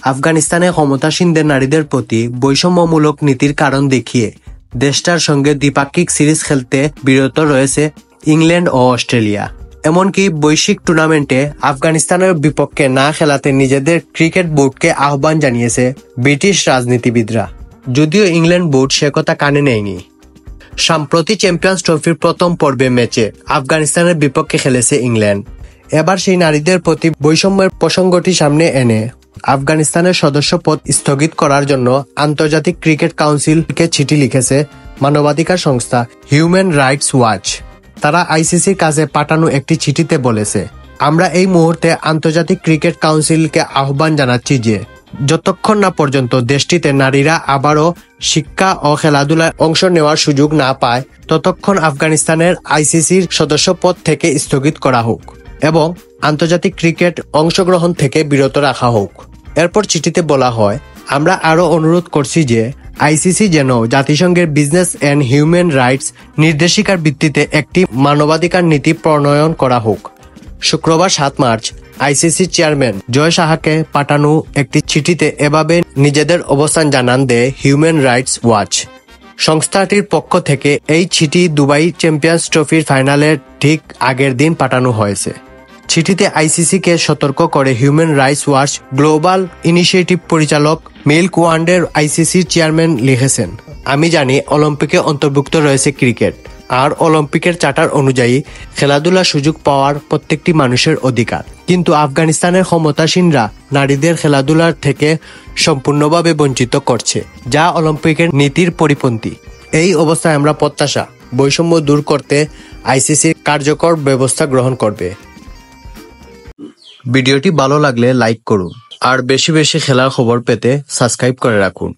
আফগানিস্তানে ক্ষমতাসীনদের নারীদের প্রতি বৈষম্যমূলক নীতির কারণ দেখিয়ে দেশটার সঙ্গে দ্বিপাক্ষিক সিরিজ খেলতে বিরত রয়েছে ইংল্যান্ড ও অস্ট্রেলিয়া। এমনকি বৈশ্বিক টুর্নামেন্টে আফগানিস্তানের বিপক্ষে না খেলাতে নিজেদের ক্রিকেট বোর্ডকে আহ্বান জানিয়েছে ব্রিটিশ রাজনীতিবিদরা। যদিও ইংল্যান্ড বোর্ড সে কথা কানে নেয়নি। সম্প্রতি চ্যাম্পিয়ন্স ট্রফির প্রথম পর্বে ম্যাচে আফগানিস্তানের বিপক্ষে খেলেছে ইংল্যান্ড। এবার সেই নারীদের প্রতি বৈষম্যের প্রসঙ্গটি সামনে এনে আফগানিস্তানের সদস্যপদ স্থগিত করার জন্য আন্তর্জাতিক ক্রিকেট কাউন্সিলকে চিঠি লিখেছে মানবাধিকার সংস্থা হিউম্যান রাইটস ওয়াচ। তারা আইসিসির কাছে পাঠানো একটি চিঠিতে বলেছে, আমরা এই মুহূর্তে আন্তর্জাতিক ক্রিকেট কাউন্সিলকে আহ্বান জানাচ্ছি যে যতক্ষণ না পর্যন্ত দেশটিতে নারীরা আবারও শিক্ষা ও খেলাধুলায় অংশ নেওয়ার সুযোগ না পায় ততক্ষণ আফগানিস্তানের আইসিসির সদস্যপদ থেকে স্থগিত করা হোক এবং আন্তর্জাতিক ক্রিকেট অংশগ্রহণ থেকে বিরত রাখা হোক। এরপর চিঠিতে বলা হয়, আমরা আরও অনুরোধ করছি যে আইসিসি যেন জাতিসংঘের বিজনেস অ্যান্ড হিউম্যান রাইটস নির্দেশিকার ভিত্তিতে একটি মানবাধিকার নীতি প্রণয়ন করা হোক। শুক্রবার 7 মার্চ আইসিসি চেয়ারম্যান জয় শাহকে পাঠানো একটি চিঠিতে এভাবে নিজেদের অবস্থান জানান দেয় হিউম্যান রাইটস ওয়াচ। সংস্থাটির পক্ষ থেকে এই চিঠি দুবাই চ্যাম্পিয়ন্স ট্রফির ফাইনালের ঠিক আগের দিন পাঠানো হয়েছে। চিঠিতে আইসিসিকে সতর্ক করে human rights watch global initiative পরিচালক মিল্ক ওয়ান্ডের আইসিসির চেয়ারম্যান লিখেছেন, আমি জানি অলিম্পিকে অন্তর্ভুক্ত রয়েছে ক্রিকেট, আর অলিম্পিকের চার্টার অনুযায়ী খেলাধুলার সুযোগ পাওয়ার প্রত্যেকটি মানুষের অধিকার, কিন্তু আফগানিস্তানের ক্ষমতাসীনরা নারীদের খেলাধুলার থেকে সম্পূর্ণভাবে বঞ্চিত করছে, যা অলিম্পিকের নীতির পরিপন্থী। এই অবস্থায় আমরা প্রত্যাশা বৈষম্য দূর করতে আইসিসি কার্যকর ব্যবস্থা গ্রহণ করবে। ভিডিওটি ভালো লাগলে লাইক করুন আর বেশি বেশি খেলার খবর পেতে সাবস্ক্রাইব করে রাখুন।